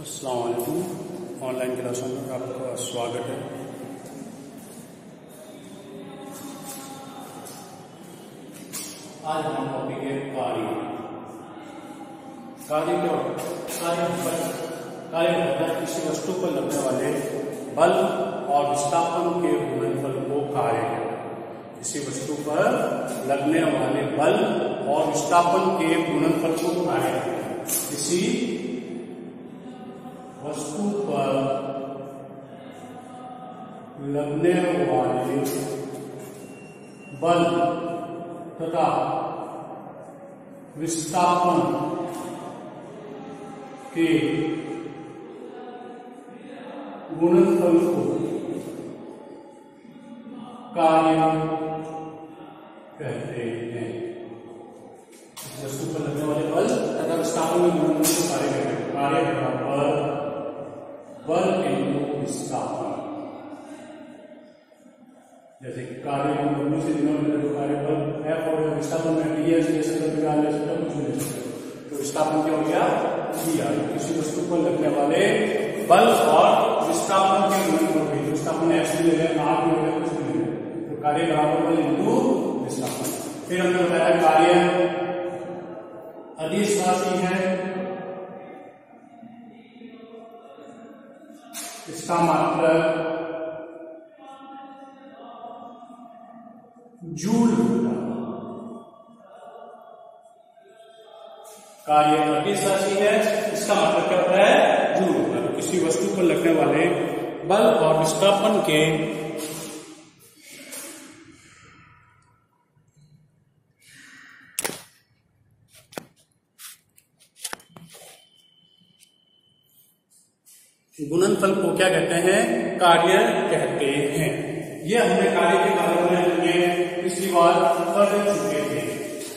अस्सलाम वालेकुम। ऑनलाइन क्लासों में आपका स्वागत है। आज हम टॉपिक है कार्य। कार्य क्या होता है? किसी वस्तु पर लगने वाले बल और विस्थापन के गुणनफल को कार्य कहते हैं। किसी वस्तु पर लगने वाले बल और विस्थापन के गुणनफल को कार्य कहते हैं। किसी वस्तु पर लगने वाले बल तथा विस्थापन के गुणनफल को कार्य कहते हैं। वस्तु पर लगने वाले बल तथा विस्थापन के गुणनफल को कार्य कहते हैं। कार्य बराबर बल इंटू विस्थापन। जैसे कार्य से डिनोमिनेटर कार्य बल एफ और विस्थापन में डी एस ले सकते कुछ नहीं ले सकते। तो विस्थापन क्या हो गया? डी। किसी वस्तु पर लगने वाले बल और विस्थापन के गुणनफल को, विस्थापन एफ ले लें, आर ले लें, कुछ नहीं ले, तो कार्य बराबर बल इंटू विस्थापन। फिर हमने बताया कार्य अदिश राशि है, इसका मात्रक जूल होता है। कार्य अदिश राशि है, इसका मात्रक क्या होता है? जूल होता है। किसी वस्तु पर लगने वाले बल और विस्थापन के गुणनफल को क्या कहते हैं? कार्य कहते हैं। ये हमने कार्य के बारे में पिछली बार पढ़ चुके थे।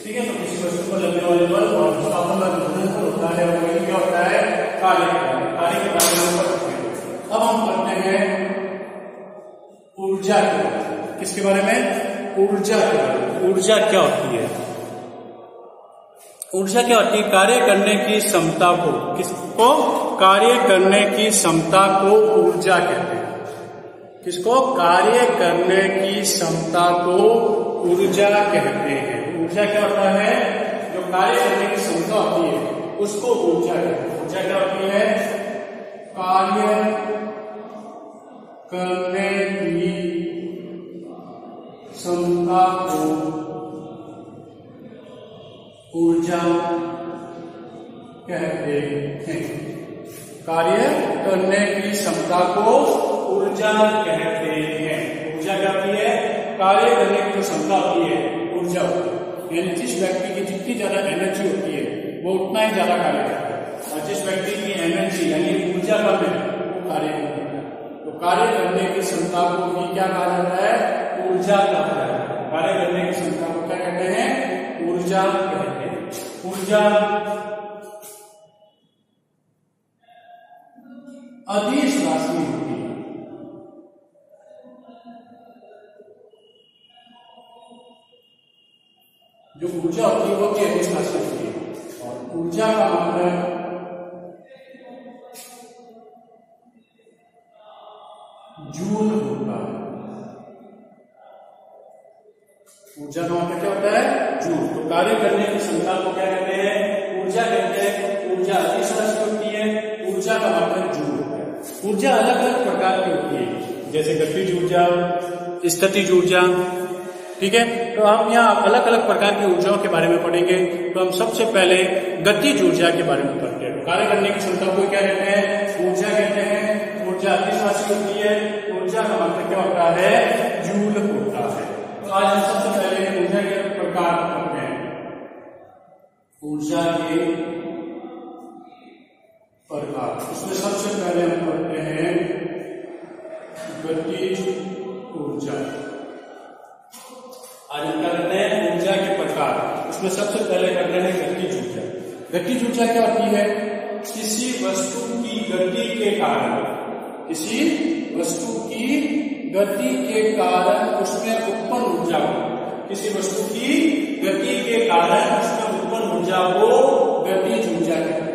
ठीक है, तो किसी वस्तु पर लगने वाले बल और विस्थापन का गुणनफल होता है और वही क्या होता है? कार्य के बारे में पढ़ चुके थे। अब हम पढ़ते हैं ऊर्जा के बारे में। किसके बारे में? ऊर्जा के बारे में। ऊर्जा क्या होती है? ऊर्जा क्या होती है? कार्य करने की क्षमता को, किसको? कार्य करने की क्षमता को ऊर्जा कहते हैं। किसको? कार्य करने की क्षमता को ऊर्जा कहते हैं। ऊर्जा क्या होता है? जो कार्य करने की क्षमता होती है उसको ऊर्जा कहते हैं। ऊर्जा क्या होती है? कार्य करने की क्षमता को ऊर्जा कहते हैं। कार्य करने की क्षमता को ऊर्जा कहते हैं। ऊर्जा क्या होती है? कार्य करने की जो क्षमता होती है ऊर्जा, यानी जिस व्यक्ति की जितनी ज्यादा एनर्जी होती है वो उतना ही ज्यादा कार्य करता है, और जिस व्यक्ति की एनर्जी यानी ऊर्जा कम है वो कार्य नहीं करता है। तो कार्य करने की क्षमता को भी क्या कहा जाता है? ऊर्जा कहता है। कार्य करने की क्षमता को क्या कहते हैं? ऊर्जा कहते हैं। ऊर्जा अदिश राशि होती है। जो ऊर्जा होती है वो की अदिश राशि होती है, और ऊर्जा का मतलब जूल होता है। ऊर्जा का मतलब क्या होता है? जूल। तो कार्य करने की क्षमता को क्या कहते हैं? ऊर्जा कहते हैं। ऊर्जा अदिश राशि होती है। ऊर्जा का मतलब जूल होता है। ऊर्जा अलग अलग प्रकार की होती है, जैसे गतिज ऊर्जा, स्थितिज ऊर्जा। ठीक है, तो हम यहाँ अलग अलग प्रकार की ऊर्जाओं के बारे में पढ़ेंगे। तो हम सबसे पहले गतिज ऊर्जा के बारे में पढ़ते हैं। कार्य करने की क्षमता को क्या कहते हैं? ऊर्जा कहते हैं। ऊर्जा अदिश राशि होती है। ऊर्जा का मतलब क्या होता है? जूल होता है। तो आज हम सबसे पहले ऊर्जा के प्रकार पढ़ते हैं। ऊर्जा के प्रकार, इसमें सबसे पहले हम पढ़ते हैं गतिज ऊर्जा। आज हम क्या करते हैं? ऊर्जा के प्रकार। उसमें सबसे पहले करते हैं गतिज ऊर्जा। गतिज ऊर्जा क्या होती है? किसी वस्तु की गति के कारण, किसी वस्तु की गति के कारण उसमें उत्पन्न ऊर्जा को, किसी वस्तु की गति के कारण उसमें उत्पन्न ऊर्जा को गतिज ऊर्जा कहते हैं।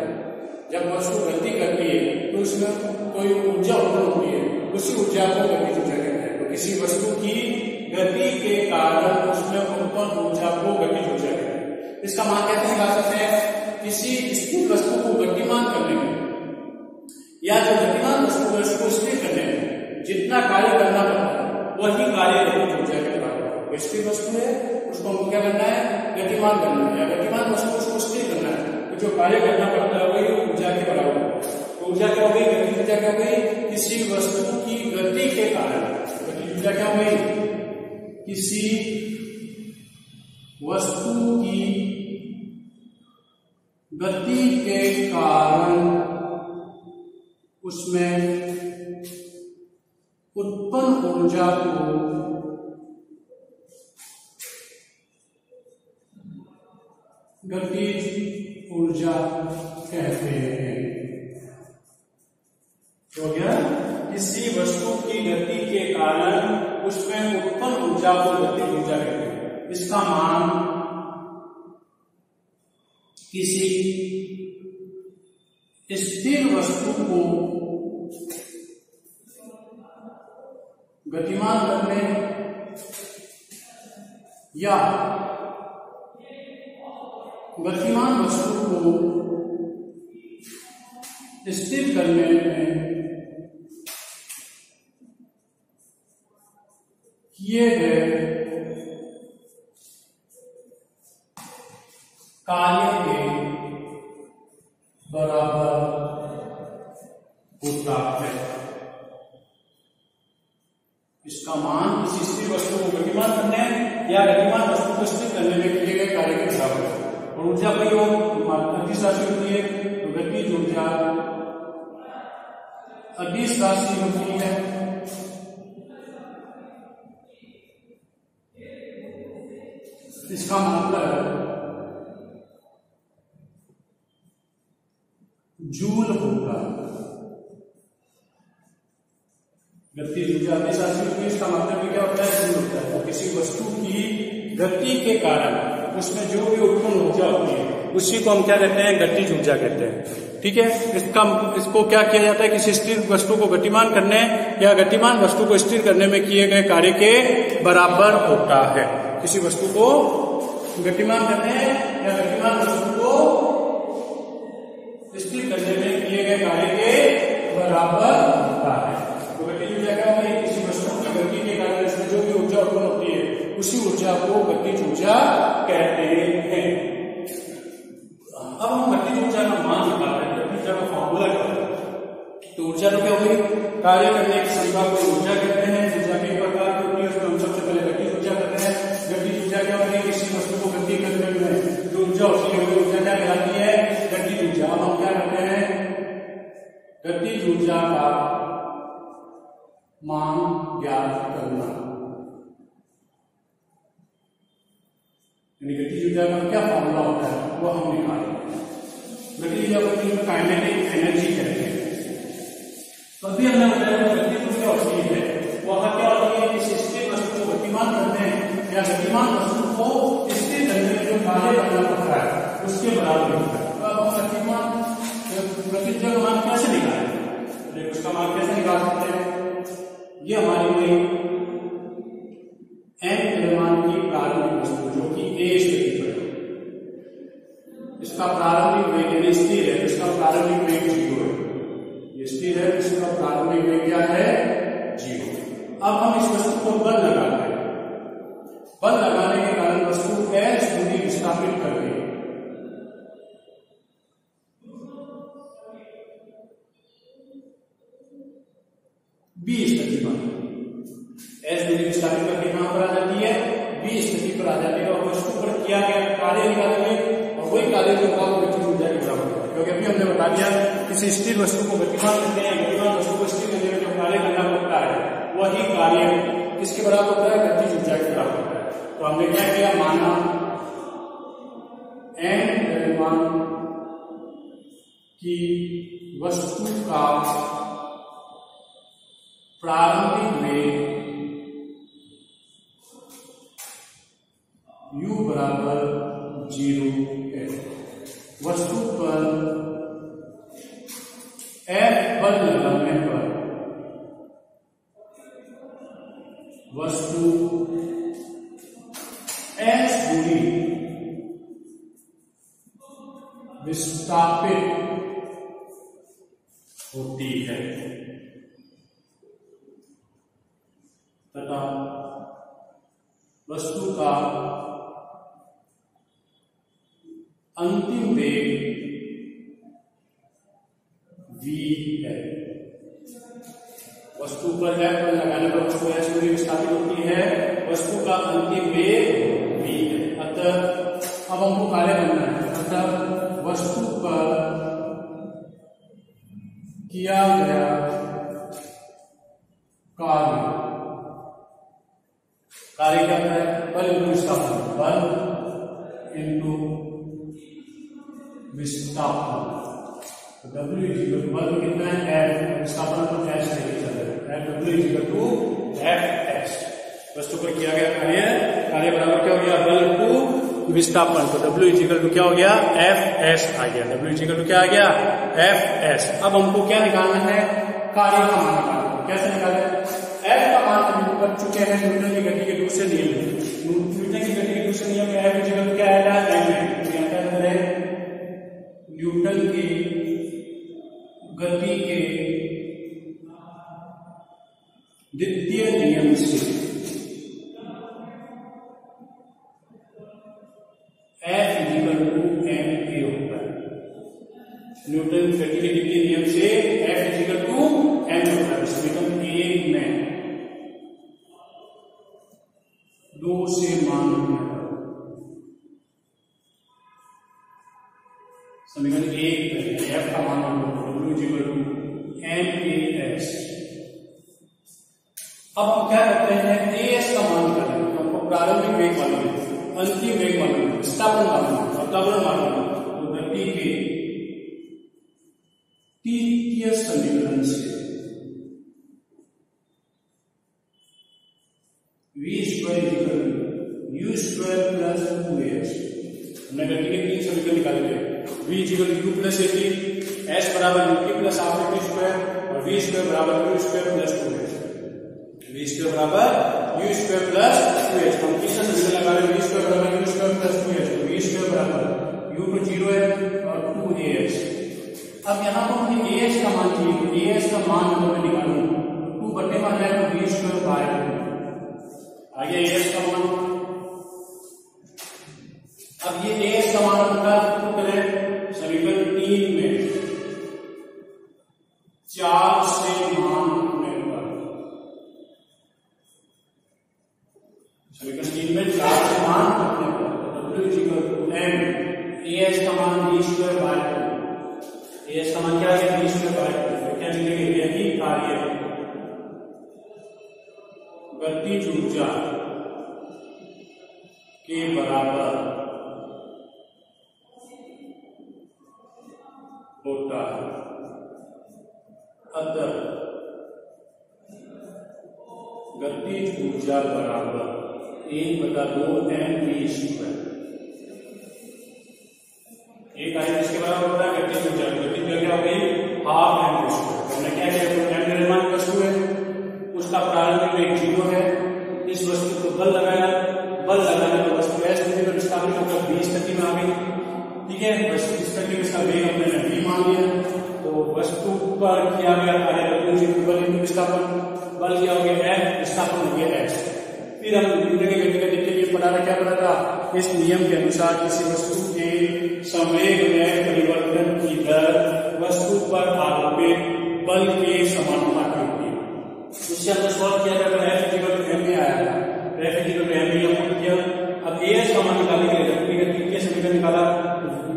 जब वस्तु गति करती है जिसमें कोई ऊर्जा उत्पन्न होती है उसी ऊर्जा को गतिज ऊर्जा कहते हैं। तो किसी वस्तु की गति के कारण उसमें उत्पन्न ऊर्जा को गतिज ऊर्जा कहते हैं। इसका मान कैसे निकाल सकते हैं? किसी स्थिर वस्तु को गतिमान करने में या जो गतिमान वस्तु है उसको स्थिर करने में जितना कार्य करना पड़ता है वही कार्य गतिज ऊर्जा के बराबर है। स्थिर वस्तु है उसको हमको क्या करना है? गतिमान करना है। या गतिमान वस्तु को उसको स्थिर करना है तो जो कार्य करना पड़ता है वही ऊर्जा के बराबर है। तो ऊर्जा क्या हो गई? गतिज ऊर्जा क्या हो गई? किसी वस्तु की गति के कारण। गतिज ऊर्जा क्या हो गई? किसी वस्तु की गति के कारण उसमें उत्पन्न ऊर्जा को गतिज ऊर्जा कहते हैं। तो क्या? किसी वस्तु की गति के कारण उसमें उत्पन्न ऊर्जा को गतिज ऊर्जा कहते हैं। इसका मान किसी स्थिर वस्तु को गतिमान करने या गतिमान वस्तु को स्थिर करने में किए गए कार्य के बराबर होता है। इसका मान किसी स्थिर वस्तु को गतिमान करने या गतिमान वस्तु को स्थिर करने में किए गए कार्य के बराबर है। और ऊर्जा का योग अदिश राशि होती है तो गतिज ऊर्जा अदिश राशि होती है। इसका मतलब जूल होगा। गतिज ऊर्जा अदिश राशि होती है, इसका मतलब क्या होता है? जूल होता है। तो किसी वस्तु की गति के कारण उसमें जो भी उत्पन्न ऊर्जा होती है उसी को हम क्या कहते हैं? गतिज ऊर्जा कहते हैं। ठीक है। इसको क्या किया जाता है? किसी स्थिर वस्तु को गतिमान करने या गतिमान वस्तु को स्थिर करने में किए गए कार्य के बराबर होता है। किसी वस्तु को गतिमान करने या गतिमान वस्तु को स्थिर करने में किए गए कार्य के बराबर होता है। तो गतिज ऊर्जा क्या होती है? किसी वस्तु की गति के कारण इसमें जो भी ऊर्जा उत्पन्न होती है उसी ऊर्जा को गतिज ऊर्जा कहते हैं। अब हम गतिज ऊर्जा का मान निकाल रहे हैं, गतिज ऊर्जा का फॉर्मूला क्या है? तो ऊर्जा तो क्या होगी? कार्य करने की क्षमता को ऊर्जा कहते हैं। ऊर्जा के प्रकार की होती है उसमें हम सबसे पहले गतिज ऊर्जा करते हैं। गतिज ऊर्जा क्या होती है? किसी वस्तु को गति करने में जो ऊर्जा होती है वो ऊर्जा क्या कहलाती है? गतिज ऊर्जा। अब हम क्या करते हैं? गतिज ऊर्जा का मान ज्ञात करना। गतिज ऊर्जा का क्या फॉर्मूला होता है वो हम निकालेंगे। गतिज ऊर्जा को काइनेटिक एनर्जी कहते हैं। तो अभी हमने बताया गतिज ऊर्जा होती है वह क्या होती है? किसी स्थिर वस्तु को गतिमान करने या गतिमान वस्तु को स्थिर करने में जो कार्य करना पड़ता है उसके बराबर होता है। तो अब हम गतिमान गतिज ऊर्जा का मान कैसे निकालें? उसका मान कैसे निकाल सकते हैं? ये हमारी कोई n द्रव्यमान की प्रारंभिक वस्तु जो कि a स्थिति पर है, इसका प्रारंभिक वेग यानी स्थिर है, इसका प्रारंभिक वेग 0 है। ये स्थिर है, इसका प्रारंभिक वेग क्या है? 0। अब हम इस वस्तु को बल लगाते हैं। बल लगाने के कारण वस्तु s दूरी विस्थापित कर रही है। b स्थिति पर s दूरी विस्थापित करके कहां पर आ जाती है? b स्थिति पर आ जाती है। और वस्तु पर किया गया कार्य निकालेंगे और वही कार्य जो होगा वो गतिज ऊर्जा के बराबर होगा। क्योंकि अभी हमने बता दिया किसी स्थिर वस्तु को गतिमान करने या गतिमान वस्तु को स्थिर करने में जो कार्य करना पड़ता है वही कार्य किसके बराबर होता है? गतिज ऊर्जा के बराबर होता है। तो हमने क्या किया? माना n द्रव्यमान की वस्तु का प्रारंभिक वेग u बराबर 0 है। वस्तु पर F बल विस्थापित होती है तथा वस्तु का अंतिम वेग v है। वस्तु पर F बल लगाने पर वस्तु S दूरी विस्थापित होती है, वस्तु का अंतिम वेग v है। अतः अब हमको कार्य करना है। अतः वस्तु पर किया गया कार्य क्या है? बल इंटू विस्थापन, बल इंटू विस्थापन। तो W इक्वल टू बल कितना है? F, विस्थापन को F लेके चल रहे हैं। W equal to Fs। वस्तु पर किया गया कार्य बराबर क्या हो गया? बल इंटू विस्थापन। तो W इक्वल टू क्या हो गया? Fs आ गया। W इक्वल टू क्या आ गया? Fs। अब हमको क्या निकालना है? कार्य का मान निकालना है। कैसे निकालें? F का मान हम कर चुके हैं न्यूटन की गति के दूसरे नियम में। न्यूटन की गति के दूसरे नियम में F इक्वल टू क्या आएगा? न्यूटन की गति के द्वितीय नियम से F इक्वल टू ma होता है। न्यूटन की गति के द्वितीय नियम से F इक्वल टू m होता है। समीकरण 1 में 2 से मान समीकरण 1 में F का मान W इक्वल टू MAS। अब हम क्या करते हैं? AS का मान करेंगे। हमको प्रारंभिक वेग मालूम है, अंतिम वेग मालूम है, विस्थापन मालूम है और त्वरण मालूम है। तो गति के तृतीय समीकरण से v square equal to u square plus 2as। हमने गति के 3 समीकरण निकाले थे। v equal to u plus at, s बराबर ut plus half at square और v स्क्वायर बराबर u square plus 2s। v square बराबर u स्क्वायर प्लस 2s। हम तीसरा समीकरण लगा रहे हैं। v स्क्वायर बराबर u स्क्वायर प्लस 2s। तो v स्क्वायर बराबर u तो 0 है और 2as। अब यहाँ पर हमें as का मान चाहिए। तो as का मान मैं निकालूं 2 बटे में आ जाएगा v स्क्वायर बाय 2। आगे as का मान, अब ये as का मान होता है करें समीकरण 3 में 4 से मान रखने पर, समीकरण 3 में 4 से मान रखने पर W equal to m, as का मान v स्क्वायर बाय 2। as का मान क्या है? v square by 2। तो क्या लिखेंगे? यही कार्य गतिज ऊर्जा के बराबर होता है। अतः गतिज ऊर्जा बराबर 1/2 mv स्क्वायर। एक कार्य किसके बराबर होता है? गतिज ऊर्जा। गतिज ऊर्जा क्या हो गई? Half mv square. हमने क्या किया? m निर्माण वस्तु है, उसका प्रारंभिक वेग 0 है। इस वस्तु को बल लगाया, बल लगाने पर वस्तु S दूरी पर विस्थापित होकर v स्थिति में आ गई। ठीक है, वस्तु इस स्थिति में इसका वेग हमने v मान लिया। तो वस्तु पर किया गया कार्य बल इंटू विस्थापन, बल क्या हो गया? F, विस्थापन हो गया S। फिर हम न्यूटन की गति का द्वितीय नियम पढ़ा था। क्या पढ़ा था? इस नियम के अनुसार किसी वस्तु के संवेग में परिवर्तन की दर वस्तु पर आरोपित बल के समानुपाती होती है। उससे हमने सॉल्व किया था। F इक्वल टू m आया था। F इक्वल टू m किया। अब as का मान निकालने के लिए तृतीय समीकरण निकाला।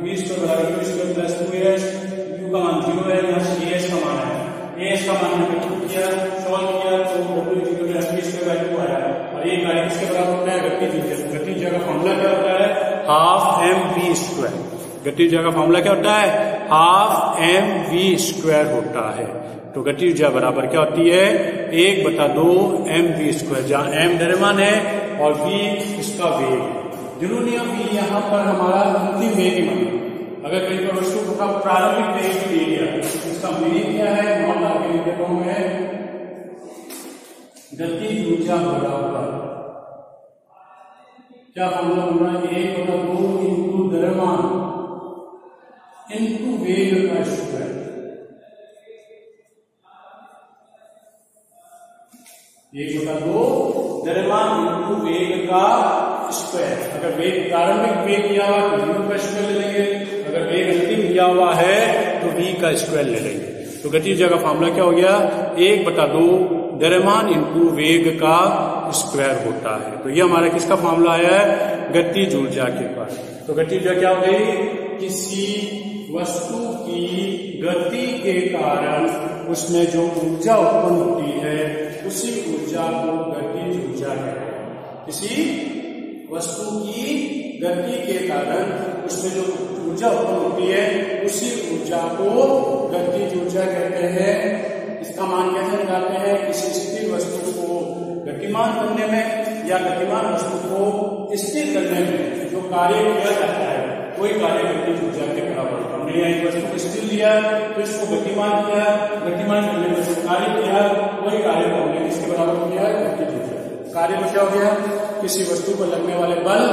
v स्क्वायर बराबर u square plus 2as, u का मान 0 है, यहाँ से as का मान है। as का मान हमने किया, सॉल्व किया तो w equal to mv square by 2 आया। और ये कार्य किसके बराबर होता है? गतिज ऊर्जा। गतिज ऊर्जा का फॉर्मूला क्या होता है? Half mv square. गतिज ऊर्जा का फॉर्मूला क्या होता है? हाफ mv स्क्वायर होता है। तो गतिज ऊर्जा बराबर क्या होती है? 1/2 mv स्क्वायर, जहां m द्रव्यमान है और v इसका वेग। जरूरी है v यहाँ पर हमारा अंतिम वेग ही माने। अगर कहीं पर वस्तु का प्रारंभिक वेग दे दिया, इसका मीनिंग क्या है? नॉट आगे देखो है गतिज ऊर्जा बराबर क्या फॉर्मूला बन रहा है? 1/2 इंटू द्रव्यमान वेग का स्क्वायर। एक बटा दो द्रव्यमान इंटू वेग का स्क्वायर। अगर वेग प्रारंभिक वेग दिया हुआ तो u का स्क्वायर ले लेंगे, अगर वेग अंतिम दिया हुआ है तो v का स्क्वायर ले लेंगे। तो गति ऊर्जा का फॉर्मूला क्या हो गया, 1/2 द्रव्यमान इंटू वेग का स्क्वायर होता है। तो ये हमारा किसका फॉर्मूला आया है, गतिज ऊर्जा के पास। तो गतिज ऊर्जा क्या हो गई, किसी वस्तु की गति के कारण उसमें जो ऊर्जा उत्पन्न होती है उसी ऊर्जा को गतिज ऊर्जा कहते हैं। किसी वस्तु की गति के कारण उसमें जो ऊर्जा उत्पन्न होती है उसी ऊर्जा को गतिज ऊर्जा कहते हैं। इसका मान कैसे निकालते हैं, किसी स्थिर वस्तु को गतिमान करने में या गतिमान वस्तु को स्थिर करने में जो कार्य किया जाता है वही कार्य गतिज ऊर्जा के बराबर। हमने यहाँ एक वस्तु को स्थिर लिया तो इसको गतिमान किया, गतिमान करने में जो कार्य किया वही कार्य को हमने किसके बराबर किया, गतिज ऊर्जा। कार्य में क्या हो गया, किसी वस्तु पर लगने वाले बल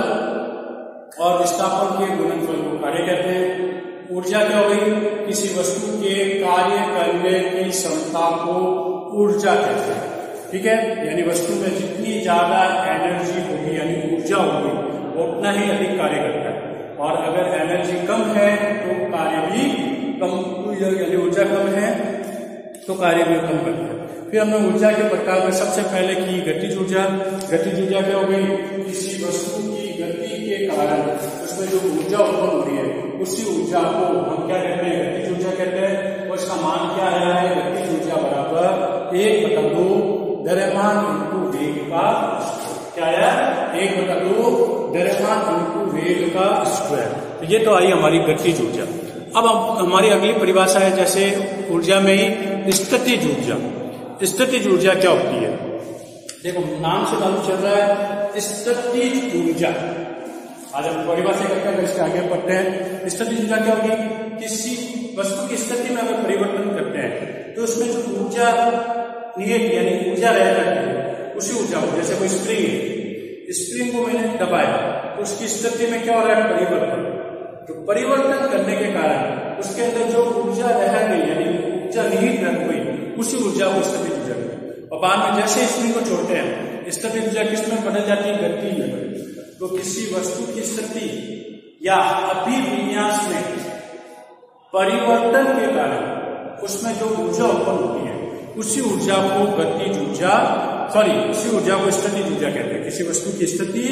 और विस्थापन के गुणनफल को कार्य कहते हैं। ऊर्जा क्या हो गई, किसी वस्तु के कार्य करने की क्षमता को ऊर्जा कहते हैं। ठीक है, यानी वस्तु में जितनी ज्यादा एनर्जी होगी यानी ऊर्जा होगी वो उतना ही अधिक कार्य करता है, और अगर एनर्जी कम है तो कार्य भी कम, यानी ऊर्जा कम है तो कार्य भी कम करता है। फिर हमने ऊर्जा के प्रकार में सबसे पहले की गतिज ऊर्जा। गतिज ऊर्जा क्या हो गई, किसी वस्तु की गति के कारण उसमें जो ऊर्जा उत्पन्न हो रही है उसी ऊर्जा को हम क्या कहते हैं, गतिज ऊर्जा कहते हैं। और इसका मान क्या आया है, गतिज ऊर्जा बराबर 1/2 द्रव्यमान इंटू वेग का, क्या आया, 1/2 द्रव्यमान इंटू वेग का स्क्वायर। तो ये तो आई हमारी गतिज ऊर्जा। अब हमारी अगली परिभाषा है जैसे ऊर्जा में ही स्थितिज ऊर्जा। स्थितिज ऊर्जा क्या होती है, देखो नाम से मालूम चल रहा है स्थितिज ऊर्जा। आज हम परिभाषा करते हैं, इसके आगे पढ़ते हैं। स्थितिज ऊर्जा क्या होगी, किसी वस्तु की स्थिति में अगर परिवर्तन करते हैं तो उसमें जो ऊर्जा नियत यानी ऊर्जा रह जाती है उसी ऊर्जा को, जैसे कोई स्प्रिंग है, स्प्रिंग को मैंने दबाया तो उसकी स्थिति में क्या हो रहा है, परिवर्तन। तो परिवर्तन करने के कारण उसके अंदर जो ऊर्जा रह गई यानी ऊर्जा निहित रह गई उसी ऊर्जा को स्थितिज ऊर्जा कहते हैं। और बाद में जैसे स्प्रिंग को छोड़ते हैं स्थितिज ऊर्जा किसमें बदल जाती है, गति में। तो किसी वस्तु की स्थिति या अभिविन्यास में परिवर्तन के कारण उसमें जो ऊर्जा उत्पन्न होती है उसी ऊर्जा को गतिज ऊर्जा, उसी ऊर्जा को स्थितिज ऊर्जा कहते हैं। किसी वस्तु की स्थिति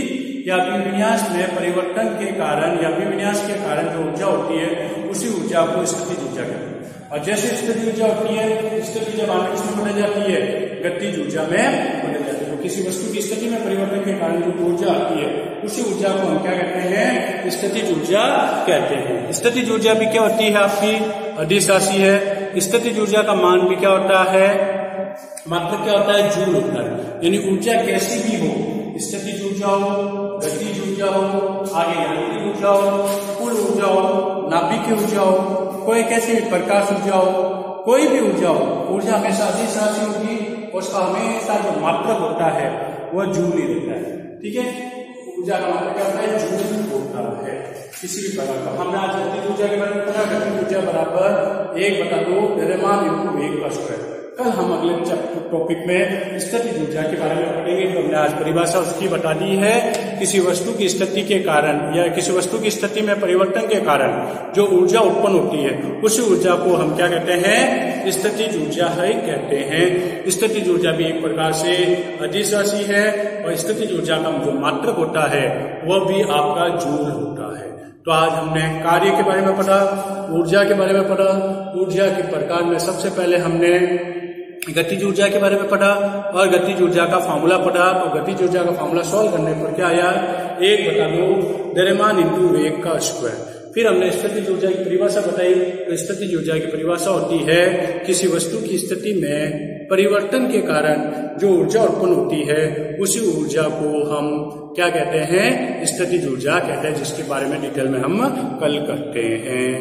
या अभिविन्यास में परिवर्तन के कारण या अभिविन्यास के कारण जो ऊर्जा होती है उसी ऊर्जा को स्थितिज ऊर्जा कहते हैं। और जैसे स्थितिज ऊर्जा होती है, स्थिति जब आगे किसमें बदल जाती है, गतिज ऊर्जा में बदल जाती है। तो किसी वस्तु की स्थिति में परिवर्तन के कारण जो ऊर्जा आती है उसी ऊर्जा को हम क्या कहते हैं, स्थितिज ऊर्जा कहते हैं। स्थितिज ऊर्जा भी क्या होती है, आपकी अदिश राशि है। स्थितिज ऊर्जा का मान भी क्या होता है, मात्रक क्या होता है, जूल होता है। यानी ऊर्जा कैसी भी हो, स्थितिज ऊर्जा हो, गतिज ऊर्जा हो, आगे यांत्रिक ऊर्जा हो, कुल ऊर्जा हो, नाभिकीय ऊर्जा हो, कोई कैसी प्रकाश ऊर्जा हो, कोई भी ऊर्जा हो, ऊर्जा हमेशा अदिश राशि होगी और उसका हमेशा जो मात्रक होता है वह जूल ही रहता है। ठीक है, ऊर्जा का मात्रक क्या होता है, जूल होता है किसी भी प्रकार का। हमने आज गतिज ऊर्जा के बारे में पढ़ा, गतिज ऊर्जा बराबर 1/2 द्रव्यमान इंटू वेग का स्क्वायर। कल हम अगले टॉपिक में स्थितिज ऊर्जा के बारे में पढ़ेंगे। तो हमने आज परिभाषा उसकी बता दी है, किसी वस्तु की स्थिति के कारण या किसी वस्तु की स्थिति में परिवर्तन के कारण जो ऊर्जा उत्पन्न होती है उसी ऊर्जा को हम क्या कहते हैं, स्थितिज ऊर्जा ही कहते हैं। स्थितिज ऊर्जा भी एक प्रकार से अदिश राशि है और स्थितिज ऊर्जा का जो मात्रक होता है वह भी आपका जूल होता है। तो आज हमने कार्य के बारे में पढ़ा, ऊर्जा के बारे में पढ़ा। ऊर्जा के प्रकार में सबसे पहले हमने गतिज ऊर्जा के बारे में पढ़ा और गतिज ऊर्जा का फॉर्मूला पढ़ा। तो गतिज ऊर्जा का फॉर्मूला सॉल्व करने पर क्या आया, 1/2 द्रव्यमान इंटू वेग का स्क्वायर। फिर हमने स्थितिज ऊर्जा की परिभाषा बताई। तो स्थितिज ऊर्जा की परिभाषा होती है, किसी वस्तु की स्थिति में परिवर्तन के कारण जो ऊर्जा उत्पन्न होती है उसी ऊर्जा को हम क्या कहते हैं, स्थितिज ऊर्जा कहते हैं, जिसके बारे में डिटेल में हम कल करते हैं।